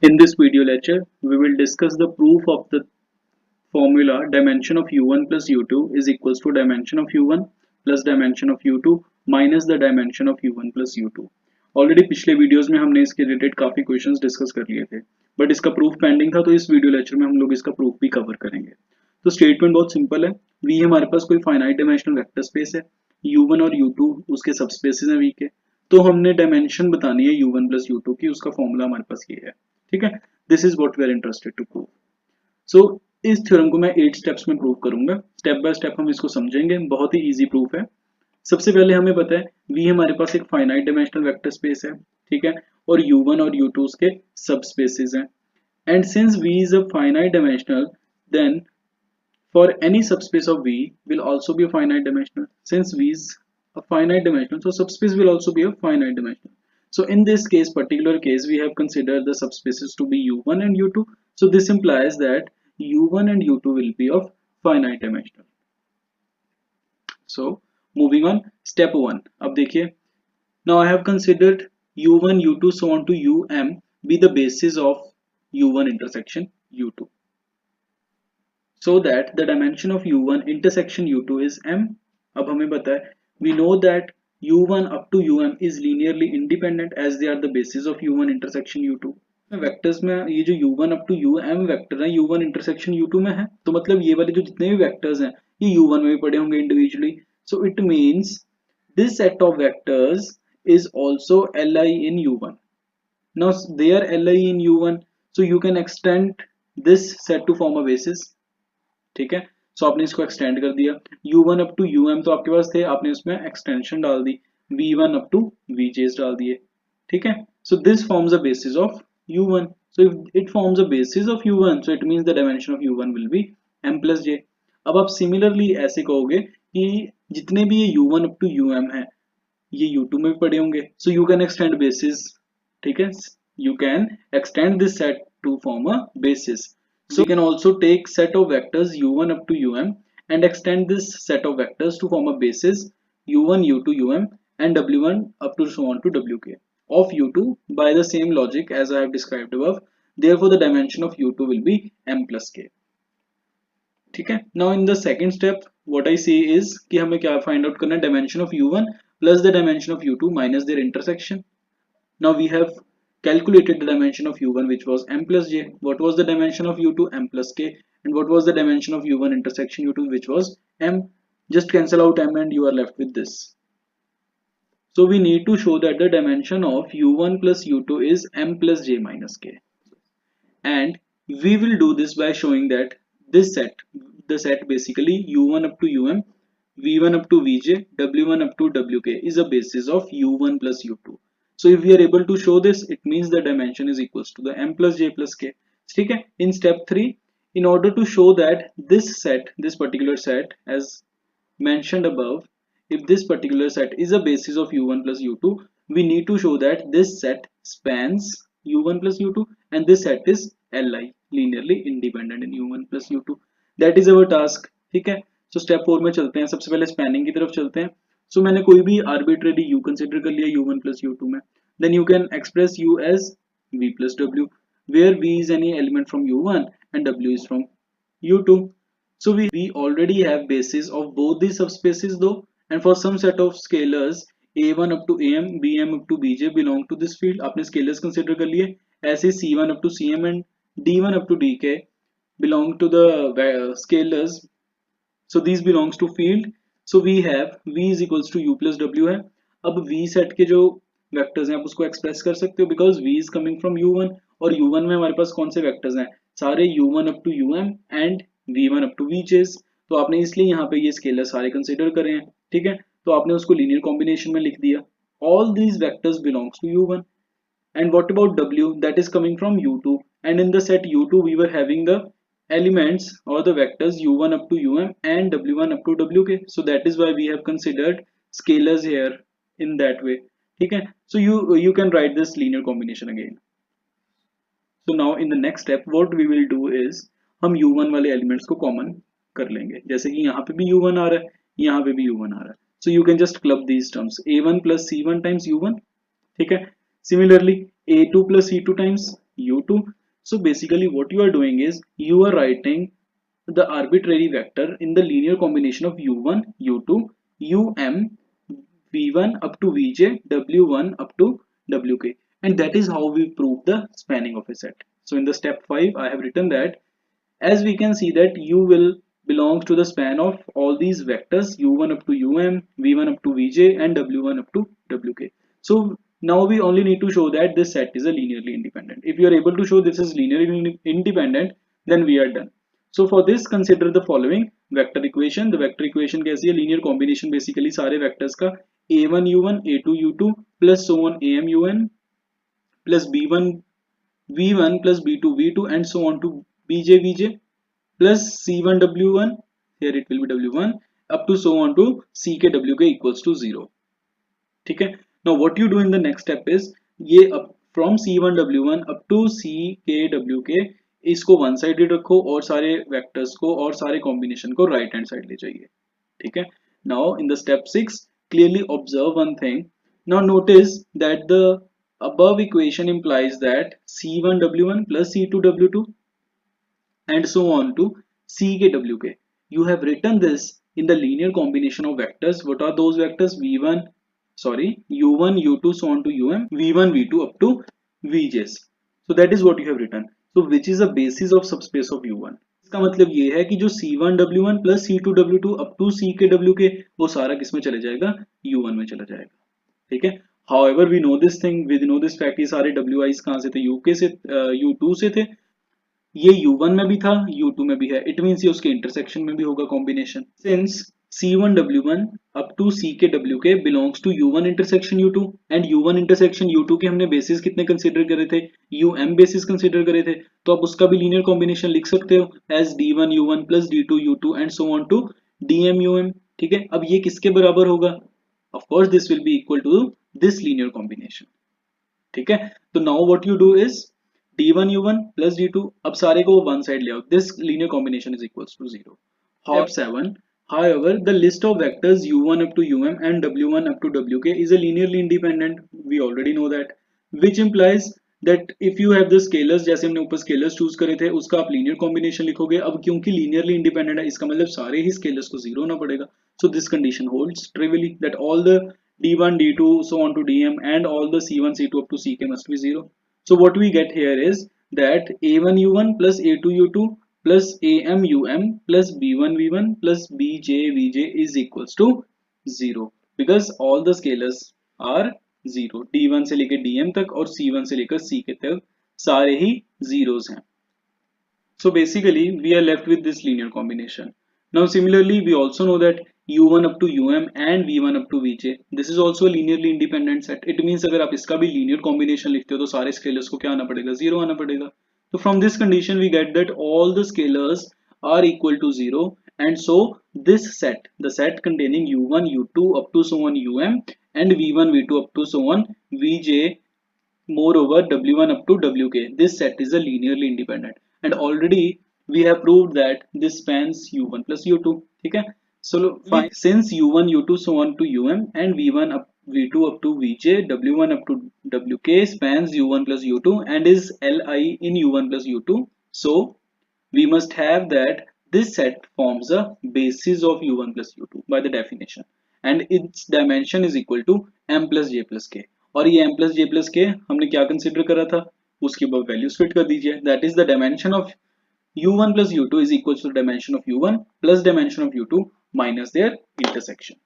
In this video lecture, we will discuss the proof of the formula dimension of u1 plus u2 is equals to dimension of u1 plus dimension of u2 minus the dimension of u1 plus u2. Already पिछले videos में हमने इसके related काफी questions discuss कर लिए थे, but इसका proof pending था, तो इस वीडियो लेक्चर में हम लोग इसका प्रूफ भी कवर करेंगे। तो स्टेटमेंट बहुत सिंपल है। वी हमारे पास कोई फाइनाइट डायमेंशनल वेक्टर स्पेस है, u1 और u2 उसके सबस्पेसेस हैं वी के। तो हमने डायमेंशन बतानी है u1 प्लस u2 की, उसका फॉर्मूला हमारे पास ये है। ठीक है, this is what we are interested to prove. So इस थ्योरम को मैं 8 स्टेप्स में प्रूव करूंगा। स्टेप बाय स्टेप हम इसको समझेंगे, बहुत ही इजी प्रूफ है। सबसे पहले हमें पता है वी हमारे पास एक फाइनाइट डायमेंशनल वेक्टर स्पेस है, ठीक है, और u1 और u2 उसके सब स्पेसेस हैं। And since v is a finite dimensional, then for any subspace of v will also be a finite dimensional. Since v is a finite dimensional, so subspace will also be a finite dimensional. So in this case, particular case, we have considered the subspaces to be u1 and u2. So this implies that u1 and u2 will be of finite dimensional. So moving on, step 1. अब देखिए, now I have considered u1, u2, so on to um be the basis of u1 intersection u2. So that the dimension of u1 intersection u2 is m. अब हमें पता है, we know that u1 up to um is linearly independent as they are the basis of u1 intersection u2. Vectors में ये जो u1 up to um vector है u1 intersection u2 में है, तो मतलब ये वाले जो जितने भी वेक्टर्स हैं ये u1 में भी पड़े होंगे individually. so it means this set of vectors is also li in u1. now they are li in u1, so you can extend this set to form a basis। ठीक है, सो आपने इसको एक्सटेंड कर दिया u1 अप टू um, तो आपके पास थे, आपने उसमें एक्सटेंशन डाल दी v1 अप टू vj's डाल दिए। ठीक है, so this forms a basis of u1। so if it forms a basis of u1, so it means the dimension of u1 will be m plus j। अब आप similarly ऐसे कहोगे कि जितने भी ये u1 अप टू um है ये u2 में भी पड़े होंगे, so you can extend basis. ठीक है, you can extend this set to form a basis। so we can also take set of vectors u1 up to um and extend this set of vectors to form a basis u1 u2 um and w1 up to so on to wk of u2 by the same logic as I have described above। therefore the dimension of u2 will be m plus k। ठीक है, now in the second step what I say is कि हमें क्या find out करना है, dimension of u1 plus the dimension of u2 minus their intersection। now we have calculated the dimension of u1 which was m plus j. What was the dimension of u2? M plus k. And what was the dimension of u1 intersection u2 which was m? Just cancel out m and you are left with this। so we need to show that the dimension of u1 plus u2 is m plus j minus k, and we will do this by showing that this set, the set basically u1 up to um, v1 up to vj, w1 up to wk is a basis of u1 plus u2। so if we are able to show this, it means the dimension is equals to the m plus j plus k। ठीक है, in step 3, in order to show that this set, this particular set as mentioned above, if this particular set is a basis of u1 plus u2, we need to show that this set spans u1 plus u2 and this set is li, linearly independent in u1 plus u2। that is our task। ठीक है, so step 4 में चलते हैं। सबसे पहले spanning की तरफ चलते हैं। so मैंने कोई भी arbitrary u consider कर लिया u1 plus u2 में, then you can express u as v plus w, where v is any element from u1 and w is from u2। so we already have basis of both these subspaces though, and for some set of scalars a1 up to am, bm up to bj belong to this field। आपने scalars consider कर लिए, ऐसे c1 up to cm and d1 up to dk belong to the scalars, so these belongs to field। so we have v is equals to u plus w है। अब v set के जो vectors हैं आप उसको express कर सकते हो, because v is coming from u1 और u1 में हमारे पास कौन से वेक्टर्स हैं, सारे u1 up to um and v1 up to vj's। तो आपने इसलिए यहाँ पे ये स्केलर सारे कंसिडर करे हैं। ठीक है, तो आपने उसको लीनियर कॉम्बिनेशन में लिख दिया, all these vectors belongs to u1। and what about w? That is coming from u2, and in the set u2 we were having the elements or the vectors u1 up to um and w1 up to wk, so that is why we have considered scalars here in that way। ठीक है, so you can write this linear combination again। so now in the next step what we will do is हम u1 वाले elements को common कर लेंगे, जैसे कि यहाँ पे भी u1 आ रहा है, यहाँ पे भी u1 आ रहा है, so you can just club these terms a1 plus c1 times u1। ठीक है, similarly a2 plus c2 times u2. So basically what you are doing is you are writing the arbitrary vector in the linear combination of u1, u2, um, v1 up to vj, w1 up to wk, and that is how we prove the spanning of a set. So in the step 5 I have written that as we can see that u will belongs to the span of all these vectors u1 up to um, v1 up to vj, and w1 up to wk. So now we only need to show that this set is a linearly independent. If you are able to show this is linearly independent, then we are done. So for this consider the following vector equation. The vector equation कैसी है? Linear combination basically सारे vectors का a1 u1 a2 u2 plus so on am un plus b1 v1 plus b2 v2 and so on to bj vj plus c1 w1, here it will be w1 up to so on to ck wk equals to 0. ठीक है. Now what you do in the next step is ये up from c1 w1 up to ck wk इसको one sided रखो और सारे vectors को और सारे कॉम्बिनेशन को राइट हैंड साइड ले जाइए. ठीक है. Now in the step 6 clearly observe one thing. Now notice that the above equation implies that c1 w1 plus c2 w2 and so on to ck wk. You have written this in the linear combination of vectors. What are those vectors? v1 sorry u1 u2 so on to um, v1 v2 up to vj's. So that is what you have written. So which is the basis of subspace of u1. इसका मतलब ये है कि जो c1 w1 plus c2 w2 up to ck wk वो सारा किस में चले जाएगा? u1 में चला जाएगा. ठीक है. However we know this thing, we know this fact, ये सारे wi's कहाँ से थे? uk से u2 से थे. ये u1 में भी था, u2 में भी है. इट मींस ये उसके इंटरसेक्शन में भी होगा combination. Since c1 w1 up to ck wk belongs to u1 intersection u2 and u1 intersection u2 के हमने बेसिस कितने कंसीडर करे थे? um बेसिस कंसीडर करे थे. तो आप उसका भी लीनियर कॉम्बिनेशन लिख सकते हो as d1 u1 plus d2 u2 and so on to dm um. ठीक है. अब ये किसके बराबर होगा? Of course this will be equal to this linear combination. ठीक है. तो now what you do is d1 u1 plus d2, अब सारे को वन साइड ले आओ. This linear combination is equals to 0. Step 7. However, the list of vectors u1 up to um and w1 up to wk is a linearly independent. We already know that, which implies that if you have the scalars, जैसे हमने ऊपर scalars choose करे थे, उसका आप linear combination लिखोगे. अब क्योंकि linearly independent है, इसका मतलब सारे ही scalars को 0 होना पड़ेगा. So this condition holds trivially that all the d1 d2 so on to dm and all the c1 c2 up to ck must be 0. So what we get here is that a1 u1 plus a2 u2 plus am um plus b1 v1 plus bj vj is equals to 0 because all the scalars are 0. d1 से लेकर dm तक और c1 से लेकर ck तक सारे ही zeros हैं. So basically we are left with this linear combination. Now similarly we also know that u1 up to um and v1 up to vj, this is also a linearly independent set. It means अगर आप इसका भी linear combination लिखते हो तो सारे scalars को क्या आना पड़ेगा? 0 आना पड़ेगा. So from this condition we get that all the scalars are equal to 0, and so this set, the set containing u1 u2 up to so on um and v1 v2 up to so on vj, moreover w1 up to wk, this set is a linearly independent, and already we have proved that this spans u1 plus u2. ठीक है. So fine, since u1 u2 so on to um and v1 up v2 up to vj, w1 up to wk spans u1 plus u2 and is li in u1 plus u2, so we must have that this set forms a basis of u1 plus u2 by the definition, and its dimension is equal to m plus j plus k. और ये m plus j plus k हमने क्या consider करा था? उसकी values fit कर दीजिए. That is the dimension of u1 plus u2 is equal to the dimension of u1 plus dimension of u2 minus their intersection.